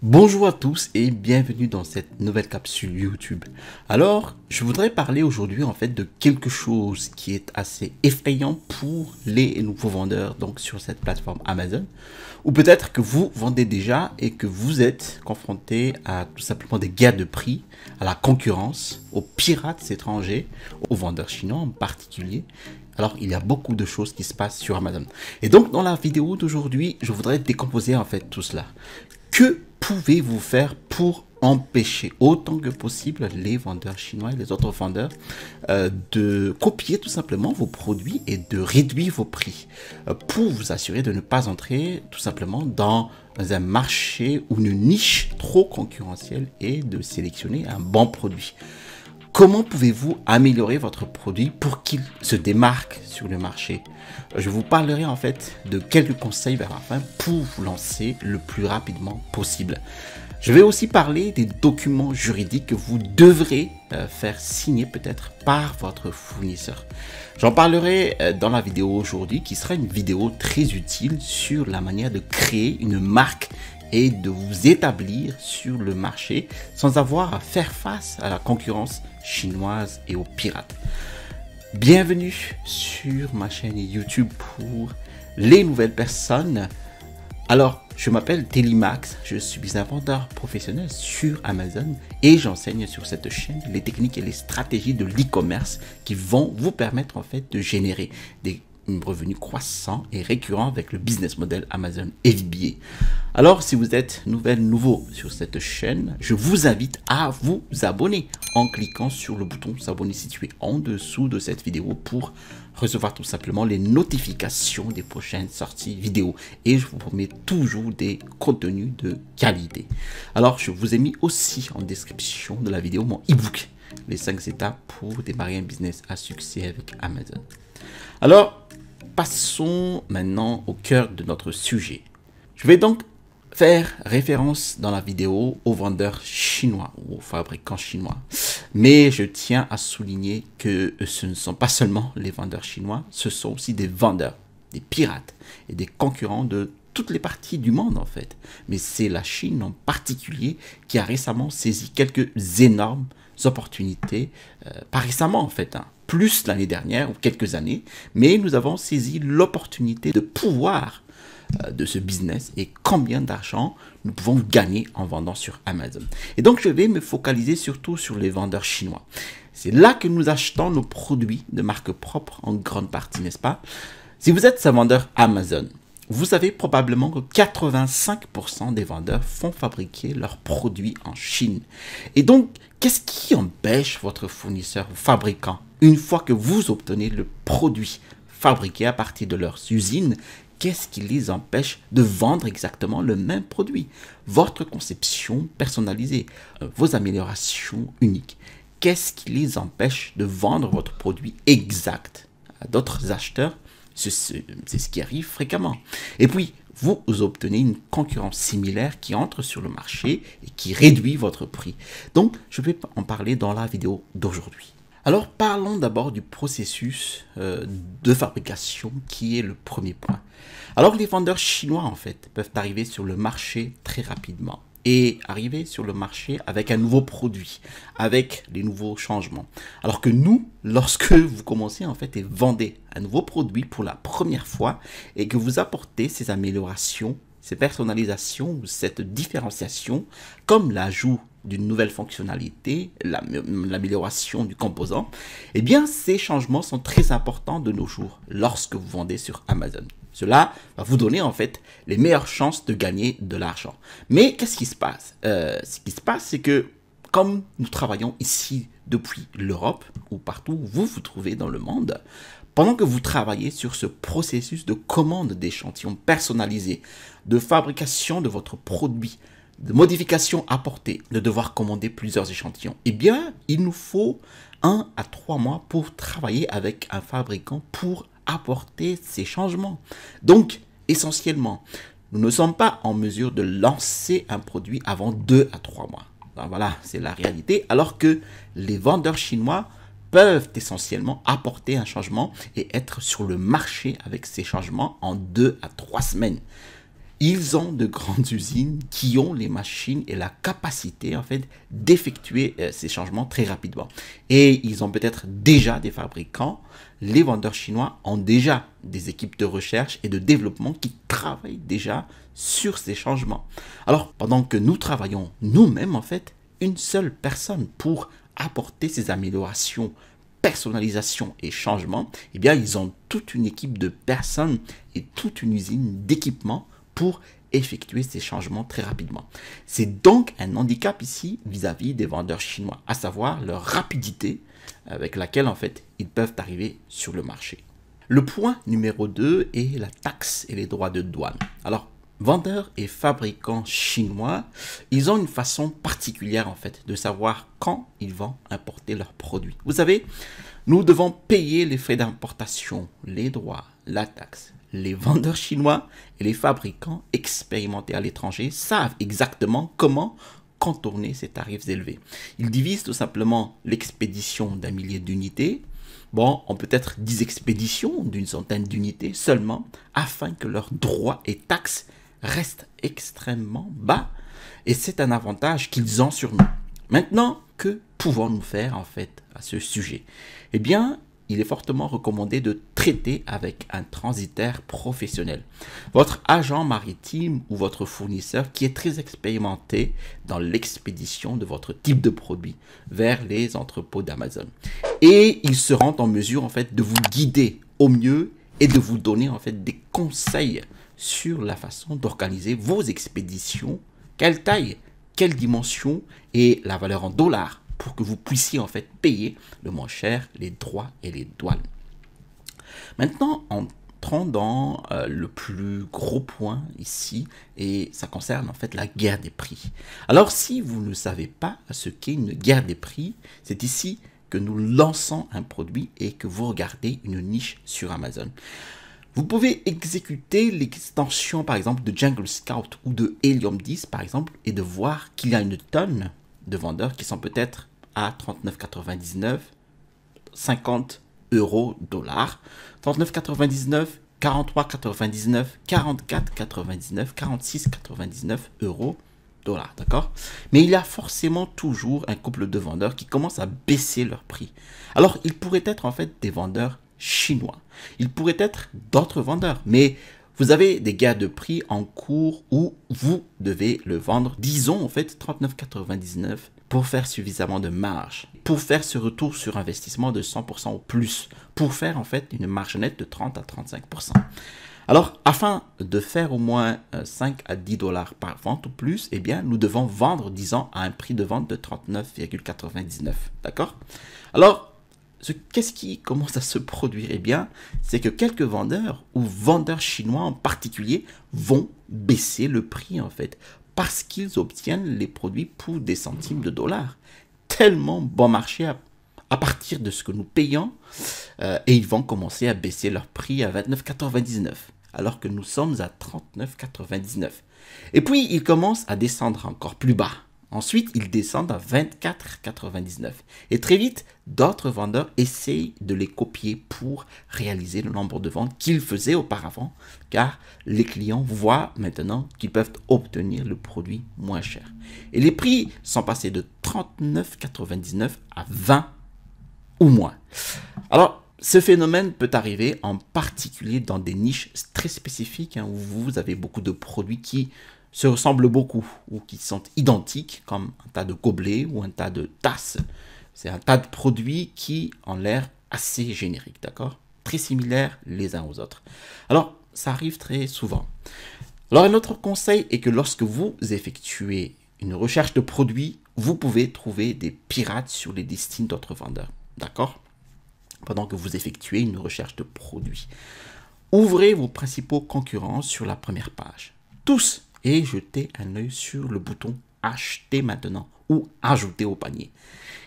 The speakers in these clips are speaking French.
Bonjour à tous et bienvenue dans cette nouvelle capsule YouTube. Alors, je voudrais parler aujourd'hui en fait de quelque chose qui est assez effrayant pour les nouveaux vendeurs donc sur cette plateforme Amazon. Ou peut-être que vous vendez déjà et que vous êtes confronté à tout simplement des guerres de prix, à la concurrence, aux pirates étrangers, aux vendeurs chinois en particulier. Alors, il y a beaucoup de choses qui se passent sur Amazon. Et donc, dans la vidéo d'aujourd'hui, je voudrais décomposer en fait tout cela. Que pouvez-vous faire pour empêcher autant que possible les vendeurs chinois et les autres vendeurs de copier tout simplement vos produits et de réduire vos prix pour vous assurer de ne pas entrer tout simplement dans un marché ou une niche trop concurrentielle et de sélectionner un bon produit? Comment pouvez-vous améliorer votre produit pour qu'il se démarque sur le marché? Je vous parlerai en fait de quelques conseils vers la fin pour vous lancer le plus rapidement possible. Je vais aussi parler des documents juridiques que vous devrez faire signer peut-être par votre fournisseur. J'en parlerai dans la vidéo aujourd'hui qui sera une vidéo très utile sur la manière de créer une marque et de vous établir sur le marché sans avoir à faire face à la concurrence chinoise et aux pirates. Bienvenue sur ma chaîne YouTube pour les nouvelles personnes. Alors, je m'appelle Télimax, je suis un vendeur professionnel sur Amazon et j'enseigne sur cette chaîne les techniques et les stratégies de l'e-commerce qui vont vous permettre en fait de générer des revenus croissants et récurrents avec le business model Amazon FBA. Alors, si vous êtes nouveau sur cette chaîne, je vous invite à vous abonner en cliquant sur le bouton s'abonner situé en dessous de cette vidéo pour recevoir tout simplement les notifications des prochaines sorties vidéo. Et je vous promets toujours des contenus de qualité. Alors, je vous ai mis aussi en description de la vidéo mon e-book, les 5 étapes pour démarrer un business à succès avec Amazon. Alors, passons maintenant au cœur de notre sujet. Je vais donc faire référence dans la vidéo aux vendeurs chinois ou aux fabricants chinois. Mais je tiens à souligner que ce ne sont pas seulement les vendeurs chinois, ce sont aussi des vendeurs, des pirates et des concurrents de toutes les parties du monde en fait. Mais c'est la Chine en particulier qui a récemment saisi quelques énormes opportunités, pas récemment en fait, plus l'année dernière ou quelques années, mais nous avons saisi l'opportunité de pouvoir de ce business et combien d'argent nous pouvons gagner en vendant sur Amazon. Et donc, je vais me focaliser surtout sur les vendeurs chinois. C'est là que nous achetons nos produits de marque propre en grande partie, n'est-ce pas? Si vous êtes un vendeur Amazon, vous savez probablement que 85% des vendeurs font fabriquer leurs produits en Chine. Et donc, qu'est-ce qui empêche votre fournisseur ou fabricant, une fois que vous obtenez le produit fabriqué à partir de leurs usines, qu'est-ce qui les empêche de vendre exactement le même produit? Votre conception personnalisée, vos améliorations uniques. Qu'est-ce qui les empêche de vendre votre produit exact à d'autres acheteurs? C'est ce qui arrive fréquemment. Et puis, vous obtenez une concurrence similaire qui entre sur le marché et qui réduit votre prix. Donc, je vais en parler dans la vidéo d'aujourd'hui. Alors, parlons d'abord du processus de fabrication qui est le premier point. Alors, les vendeurs chinois, en fait, peuvent arriver sur le marché très rapidement et arriver sur le marché avec un nouveau produit, avec les nouveaux changements. Alors que nous, lorsque vous commencez en fait et vendez un nouveau produit pour la première fois et que vous apportez ces améliorations, ces personnalisations ou cette différenciation, comme l'ajout d'une nouvelle fonctionnalité, l'amélioration du composant, eh bien ces changements sont très importants de nos jours lorsque vous vendez sur Amazon. Cela va vous donner en fait les meilleures chances de gagner de l'argent. Mais qu'est-ce qui se passe? Ce qui se passe, c'est que comme nous travaillons ici depuis l'Europe ou partout où vous vous trouvez dans le monde, pendant que vous travaillez sur ce processus de commande d'échantillons personnalisés, de fabrication de votre produit, de modifications apportées, de devoir commander plusieurs échantillons, eh bien, il nous faut 1 à 3 mois pour travailler avec un fabricant pour apporter ces changements. Donc, essentiellement, nous ne sommes pas en mesure de lancer un produit avant 2 à 3 mois. Donc, voilà, c'est la réalité. Alors que les vendeurs chinois peuvent essentiellement apporter un changement et être sur le marché avec ces changements en 2 à 3 semaines. Ils ont de grandes usines qui ont les machines et la capacité en fait d'effectuer ces changements très rapidement. Et ils ont peut-être déjà des fabricants. Les vendeurs chinois ont déjà des équipes de recherche et de développement qui travaillent déjà sur ces changements. Alors, pendant que nous travaillons nous-mêmes, en fait, une seule personne pour apporter ces améliorations, personnalisation et changement, eh bien, ils ont toute une équipe de personnes et toute une usine d'équipements pour effectuer ces changements très rapidement. C'est donc un handicap ici vis-à-vis des vendeurs chinois, à savoir leur rapidité avec laquelle en fait ils peuvent arriver sur le marché. Le point numéro 2 est la taxe et les droits de douane. Alors, vendeurs et fabricants chinois, ils ont une façon particulière en fait de savoir quand ils vont importer leurs produits. Vous savez, nous devons payer les frais d'importation, les droits, la taxe. Les vendeurs chinois et les fabricants expérimentés à l'étranger savent exactement comment contourner ces tarifs élevés. Ils divisent tout simplement l'expédition d'un millier d'unités, en peut-être 10 expéditions d'une centaine d'unités seulement, afin que leurs droits et taxes restent extrêmement bas. Et c'est un avantage qu'ils ont sur nous. Maintenant, que pouvons-nous faire en fait à ce sujet? Eh bien, il est fortement recommandé de traiter avec un transitaire professionnel. Votre agent maritime ou votre fournisseur qui est très expérimenté dans l'expédition de votre type de produit vers les entrepôts d'Amazon. Et ils seront en mesure en fait de vous guider au mieux et de vous donner en fait des conseils sur la façon d'organiser vos expéditions, quelle taille, quelle dimension et la valeur en dollars pour que vous puissiez en fait payer le moins cher les droits et les douanes. Maintenant, entrons dans le plus gros point ici et ça concerne en fait la guerre des prix. Alors si vous ne savez pas ce qu'est une guerre des prix, c'est ici que nous lançons un produit et que vous regardez une niche sur Amazon. Vous pouvez exécuter l'extension par exemple de Jungle Scout ou de Helium 10 par exemple et de voir qu'il y a une tonne de vendeurs qui sont peut-être à 39,99, 50 euros, dollars, 39,99, 43,99, 44,99, 46,99 euros, dollars, d'accord? Mais il y a forcément toujours un couple de vendeurs qui commencent à baisser leur prix. Alors, ils pourraient être en fait des vendeurs chinois. Ils pourraient être d'autres vendeurs, mais vous avez des gains de prix en cours où vous devez le vendre, disons en fait 39,99 pour faire suffisamment de marge, pour faire ce retour sur investissement de 100% ou plus, pour faire en fait une marge nette de 30 à 35%. Alors, afin de faire au moins 5 à 10 dollars par vente ou plus, eh bien, nous devons vendre, disons, à un prix de vente de 39,99. D'accord? Alors, qu'est-ce qui commence à se produire? Eh bien, c'est que quelques vendeurs ou vendeurs chinois en particulier vont baisser le prix en fait parce qu'ils obtiennent les produits pour des centimes de dollars. Tellement bon marché à partir de ce que nous payons et ils vont commencer à baisser leur prix à 29,99 alors que nous sommes à 39,99. Et puis, ils commencent à descendre encore plus bas. Ensuite, ils descendent à 24,99. Et très vite, d'autres vendeurs essayent de les copier pour réaliser le nombre de ventes qu'ils faisaient auparavant, car les clients voient maintenant qu'ils peuvent obtenir le produit moins cher. Et les prix sont passés de 39,99 à 20 ou moins. Alors, ce phénomène peut arriver en particulier dans des niches très spécifiques où vous avez beaucoup de produits qui se ressemblent beaucoup ou qui sont identiques comme un tas de gobelets ou un tas de tasses. C'est un tas de produits qui ont l'air assez génériques, d'accord? Très similaires les uns aux autres. Alors, ça arrive très souvent. Alors, un autre conseil est que lorsque vous effectuez une recherche de produits, vous pouvez trouver des pirates sur les listings d'autres vendeurs, d'accord? Pendant que vous effectuez une recherche de produits. Ouvrez vos principaux concurrents sur la première page. Tous, et jetez un œil sur le bouton acheter maintenant ou ajouter au panier.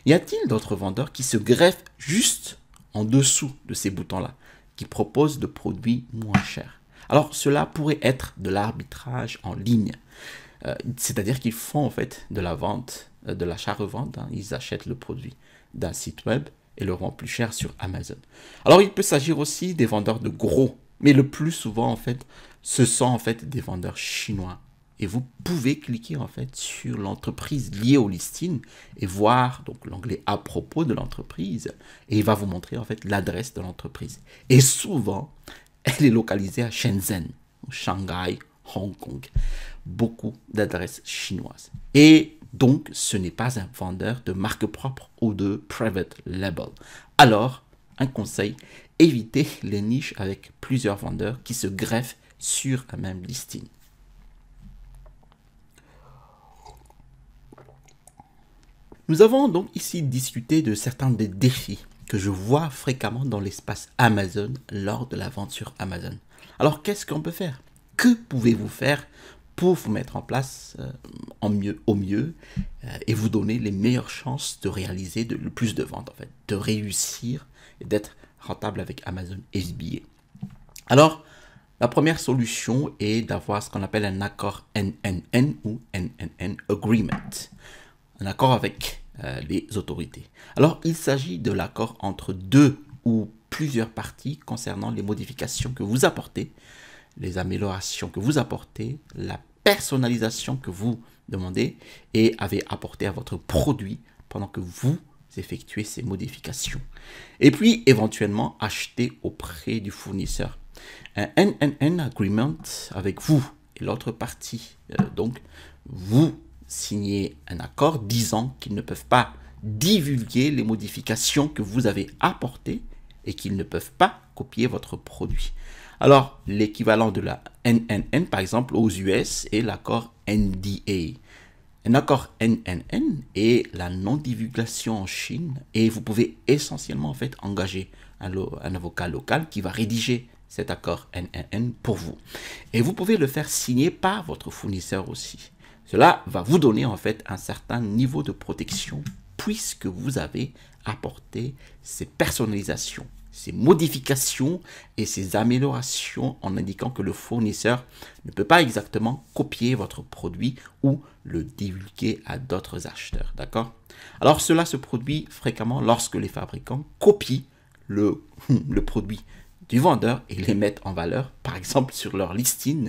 Y a-t-il d'autres vendeurs qui se greffent juste en dessous de ces boutons-là, qui proposent de produits moins chers? Alors cela pourrait être de l'arbitrage en ligne, c'est-à-dire qu'ils font en fait de la vente, de l'achat-revente, ils achètent le produit d'un site web et le revendent plus cher sur Amazon. Alors il peut s'agir aussi des vendeurs de gros, mais le plus souvent en fait, ce sont en fait des vendeurs chinois. Et vous pouvez cliquer en fait sur l'entreprise liée au listing et voir donc l'onglet à propos de l'entreprise. Et il va vous montrer en fait l'adresse de l'entreprise. Et souvent, elle est localisée à Shenzhen, Shanghai, Hong Kong. Beaucoup d'adresses chinoises. Et donc, ce n'est pas un vendeur de marque propre ou de private label. Alors, un conseil, évitez les niches avec plusieurs vendeurs qui se greffent sur un même listing. Nous avons donc ici discuté de certains des défis que je vois fréquemment dans l'espace Amazon lors de la vente sur Amazon. Alors, qu'est-ce qu'on peut faire? Que pouvez-vous faire pour vous mettre en place au mieux et vous donner les meilleures chances de réaliser le plus de ventes, en fait, de réussir et d'être rentable avec Amazon FBA. Alors, la première solution est d'avoir ce qu'on appelle un accord NNN ou NNN Agreement, un accord avec les autorités. Alors, il s'agit de l'accord entre deux ou plusieurs parties concernant les modifications que vous apportez, les améliorations que vous apportez, la personnalisation que vous demandez et avez apporté à votre produit pendant que vous effectuez ces modifications. Et puis, éventuellement, acheter auprès du fournisseur. Un NNN Agreement avec vous et l'autre partie. Donc, vous signez un accord disant qu'ils ne peuvent pas divulguer les modifications que vous avez apportées et qu'ils ne peuvent pas copier votre produit. Alors, l'équivalent de la NNN, par exemple, aux US, est l'accord NDA. Un accord NNN est la non-divulgation en Chine et vous pouvez essentiellement en fait engager un avocat local qui va rédiger cet accord NNN pour vous. Et vous pouvez le faire signer par votre fournisseur aussi. Cela va vous donner en fait un certain niveau de protection puisque vous avez apporté ces personnalisations, ces modifications et ces améliorations en indiquant que le fournisseur ne peut pas exactement copier votre produit ou le divulguer à d'autres acheteurs. D'accord? Alors cela se produit fréquemment lorsque les fabricants copient le produit du vendeur et les mettent en valeur, par exemple sur leur listing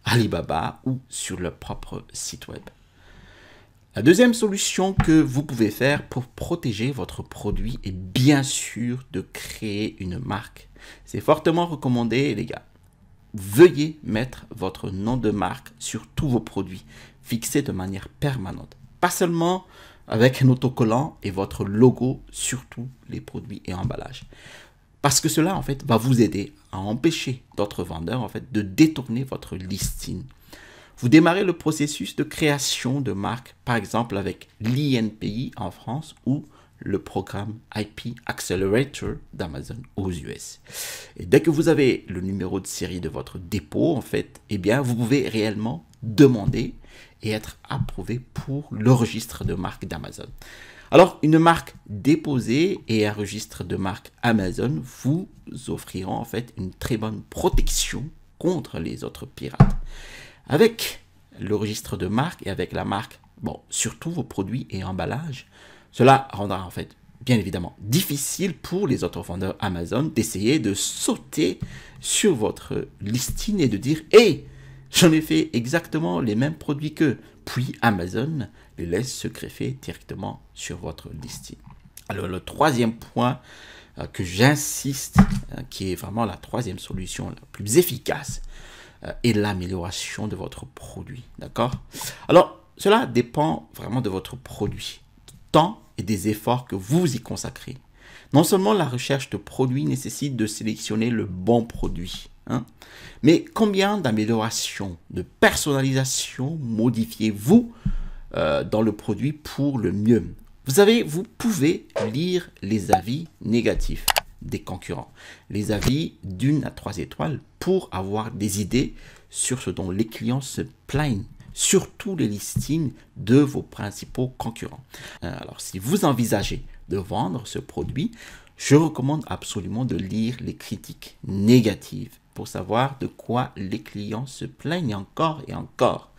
Alibaba ou sur leur propre site web. La deuxième solution que vous pouvez faire pour protéger votre produit est bien sûr de créer une marque. C'est fortement recommandé, les gars. Veuillez mettre votre nom de marque sur tous vos produits, fixé de manière permanente. Pas seulement avec un autocollant et votre logo sur tous les produits et emballages. Parce que cela, en fait, va vous aider à empêcher d'autres vendeurs, en fait, de détourner votre listing. Vous démarrez le processus de création de marque, par exemple avec l'INPI en France ou le programme IP Accelerator d'Amazon aux US. Et dès que vous avez le numéro de série de votre dépôt, en fait, eh bien, vous pouvez réellement demander et être approuvé pour le registre de marque d'Amazon. Alors, une marque déposée et un registre de marque Amazon vous offriront en fait une très bonne protection contre les autres pirates. Avec le registre de marque et avec la marque, surtout vos produits et emballages, cela rendra en fait bien évidemment difficile pour les autres vendeurs Amazon d'essayer de sauter sur votre listing et de dire « Hey, j'en ai fait exactement les mêmes produits qu'eux ». Puis Amazon les laisse se greffer directement sur votre listing. Alors le troisième point que j'insiste, qui est vraiment la troisième solution la plus efficace, est l'amélioration de votre produit. D'accord? Alors cela dépend vraiment de votre produit, du temps et des efforts que vous y consacrez. Non seulement la recherche de produits nécessite de sélectionner le bon produit, mais combien d'améliorations, de personnalisation modifiez-vous dans le produit pour le mieux? Vous pouvez lire les avis négatifs des concurrents, les avis d'1 à 3 étoiles pour avoir des idées sur ce dont les clients se plaignent, surtout les listings de vos principaux concurrents. Alors, si vous envisagez de vendre ce produit, je recommande absolument de lire les critiques négatives pour savoir de quoi les clients se plaignent encore et encore.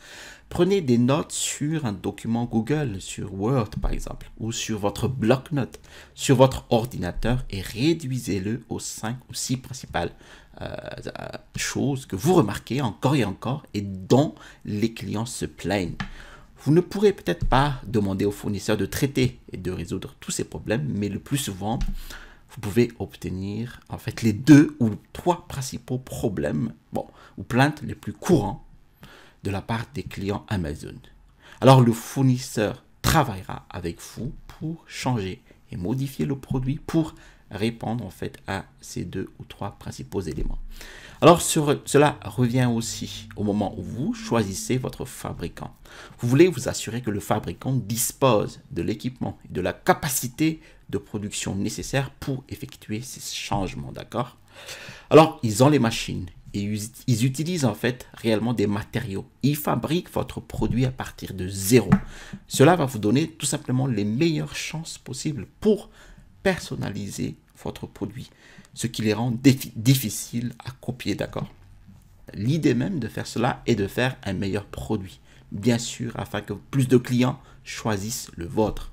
Prenez des notes sur un document Google, sur Word par exemple, ou sur votre bloc-notes, sur votre ordinateur et réduisez-le aux 5 ou 6 principales choses que vous remarquez encore et dont les clients se plaignent. Vous ne pourrez peut-être pas demander au fournisseur de traiter et de résoudre tous ces problèmes, mais le plus souvent, vous pouvez obtenir en fait les 2 ou 3 principaux problèmes, ou plaintes les plus courants de la part des clients Amazon. Alors le fournisseur travaillera avec vous pour changer et modifier le produit pour répondre en fait à ces 2 ou 3 principaux éléments. Alors cela revient aussi au moment où vous choisissez votre fabricant. Vous voulez vous assurer que le fabricant dispose de l'équipement et de la capacité de production nécessaire pour effectuer ces changements, d'accord? Alors ils ont les machines et ils utilisent en fait réellement des matériaux. Ils fabriquent votre produit à partir de zéro. Cela va vous donner tout simplement les meilleures chances possibles pour personnaliser votre produit, ce qui les rend difficiles à copier, d'accord? L'idée même de faire cela est de faire un meilleur produit, bien sûr, afin que plus de clients choisissent le vôtre.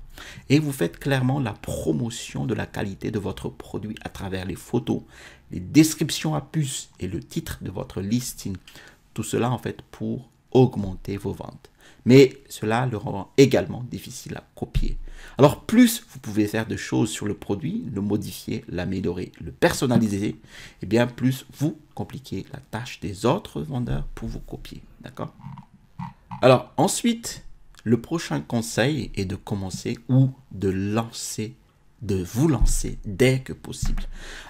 Et vous faites clairement la promotion de la qualité de votre produit à travers les photos, les descriptions à puce et le titre de votre listing. Tout cela en fait pour augmenter vos ventes. Mais cela le rend également difficile à copier. Alors plus vous pouvez faire de choses sur le produit, le modifier, l'améliorer, le personnaliser, et bien plus vous compliquez la tâche des autres vendeurs pour vous copier. D'accord? Alors ensuite, le prochain conseil est de commencer ou de vous lancer dès que possible.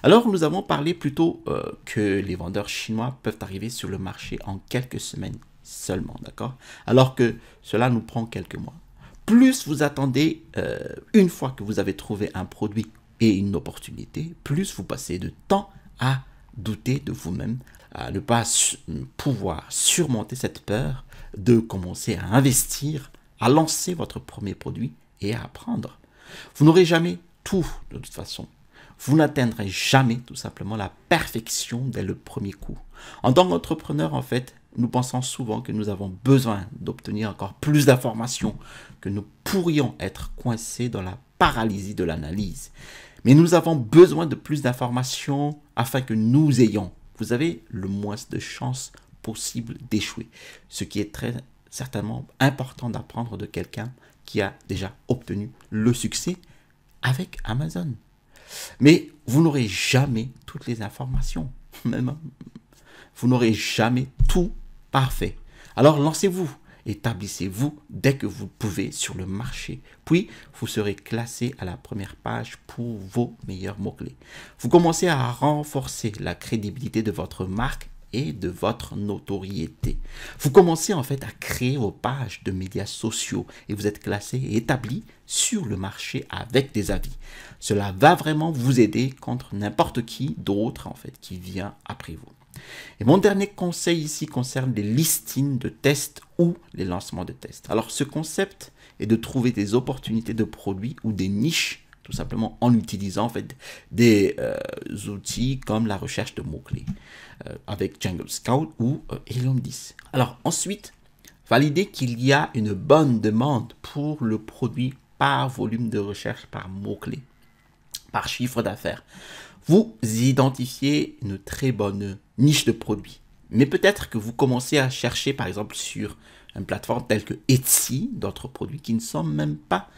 Alors, nous avons parlé plutôt que les vendeurs chinois peuvent arriver sur le marché en quelques semaines seulement, d'accord? Alors que cela nous prend quelques mois. Plus vous attendez, une fois que vous avez trouvé un produit et une opportunité, plus vous passez de temps à douter de vous-même, à ne pas pouvoir surmonter cette peur de commencer à investir, à lancer votre premier produit et à apprendre. Vous n'aurez jamais tout de toute façon. Vous n'atteindrez jamais tout simplement la perfection dès le premier coup. En tant qu'entrepreneur, en fait, nous pensons souvent que nous avons besoin d'obtenir encore plus d'informations, que nous pourrions être coincés dans la paralysie de l'analyse. Mais nous avons besoin de plus d'informations afin que nous ayons, vous avez le moins de chances possible d'échouer. Ce qui est très certainement important d'apprendre de quelqu'un qui a déjà obtenu le succès avec Amazon. Mais vous n'aurez jamais toutes les informations. Vous n'aurez jamais tout parfait. Alors lancez-vous, établissez-vous dès que vous pouvez sur le marché. Puis vous serez classé à la première page pour vos meilleurs mots-clés. Vous commencez à renforcer la crédibilité de votre marque et de votre notoriété. Vous commencez en fait à créer vos pages de médias sociaux et vous êtes classé et établi sur le marché avec des avis. Cela va vraiment vous aider contre n'importe qui d'autre en fait qui vient après vous. Et mon dernier conseil ici concerne les listings de tests ou les lancements de tests. Alors ce concept est de trouver des opportunités de produits ou des niches tout simplement en utilisant en fait des outils comme la recherche de mots-clés avec Jungle Scout ou Helium 10. Alors ensuite, validez qu'il y a une bonne demande pour le produit par volume de recherche, par mots-clés, par chiffre d'affaires. Vous identifiez une très bonne niche de produits. Mais peut-être que vous commencez à chercher par exemple sur une plateforme telle que Etsy, d'autres produits qui ne sont même pas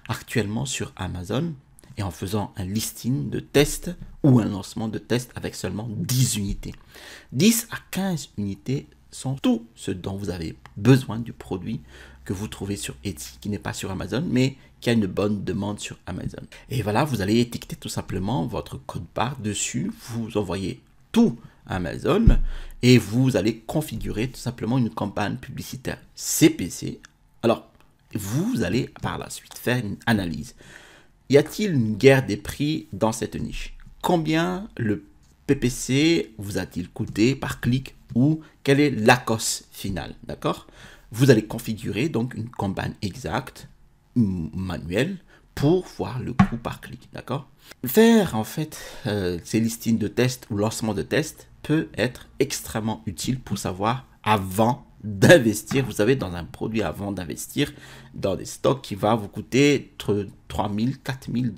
actuellement sur Amazon, et en faisant un listing de tests ou un lancement de tests avec seulement 10 unités. 10 à 15 unités sont tout ce dont vous avez besoin du produit que vous trouvez sur Etsy, qui n'est pas sur Amazon, mais qui a une bonne demande sur Amazon. Et voilà, vous allez étiqueter tout simplement votre code barre dessus, vous envoyez tout à Amazon et vous allez configurer tout simplement une campagne publicitaire CPC. Alors, vous allez par la suite faire une analyse. Y a-t-il une guerre des prix dans cette niche? Combien le PPC vous a-t-il coûté par clic ou quelle est la coste finale? D'accord? Vous allez configurer donc une campagne exacte, manuelle, pour voir le coût par clic. D'accord? Faire en fait ces listings de tests ou lancement de tests peut être extrêmement utile pour savoir avant d'investir, vous savez, dans un produit avant d'investir dans des stocks qui va vous coûter entre 3 000, 4 000 $,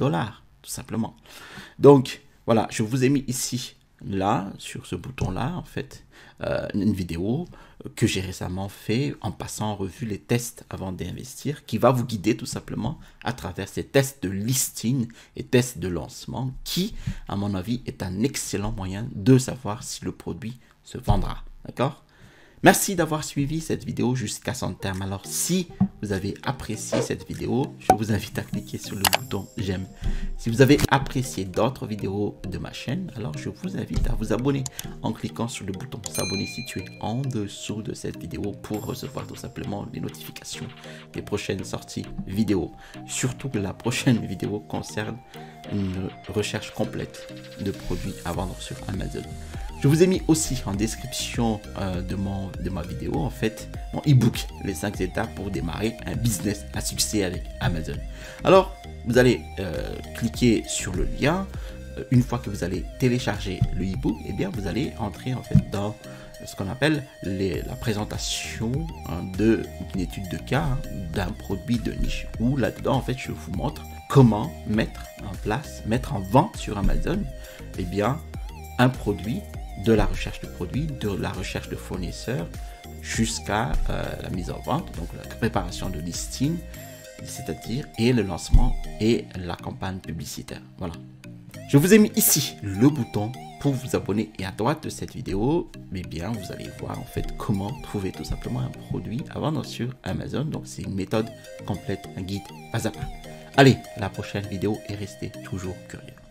tout simplement. Donc, voilà, je vous ai mis ici, là, sur ce bouton-là, en fait, une vidéo que j'ai récemment fait en passant en revue les tests avant d'investir, qui va vous guider tout simplement à travers ces tests de listing et tests de lancement, qui, à mon avis, est un excellent moyen de savoir si le produit se vendra. D'accord? Merci d'avoir suivi cette vidéo jusqu'à son terme. Alors, si vous avez apprécié cette vidéo, je vous invite à cliquer sur le bouton j'aime. Si vous avez apprécié d'autres vidéos de ma chaîne, alors je vous invite à vous abonner en cliquant sur le bouton s'abonner situé en dessous de cette vidéo pour recevoir tout simplement les notifications des prochaines sorties vidéo. Surtout que la prochaine vidéo concerne une recherche complète de produits à vendre sur Amazon. Je vous ai mis aussi en description de ma vidéo, en fait, mon e-book, les 5 étapes pour démarrer un business à succès avec Amazon. Alors, vous allez cliquer sur le lien. Une fois que vous allez télécharger le e-book, eh bien, vous allez entrer en fait dans ce qu'on appelle la présentation d'une étude de cas d'un produit de niche. Où là-dedans, en fait, je vous montre comment mettre en place, mettre en vente sur Amazon, eh bien, un produit, de la recherche de produits, de la recherche de fournisseurs jusqu'à la mise en vente, donc la préparation de listing, c'est-à-dire et le lancement et la campagne publicitaire. Voilà. Je vous ai mis ici le bouton pour vous abonner et à droite de cette vidéo, eh bien, vous allez voir en fait comment trouver tout simplement un produit à vendre sur Amazon. Donc, c'est une méthode complète, un guide pas à pas. Allez, la prochaine vidéo et restez toujours curieux.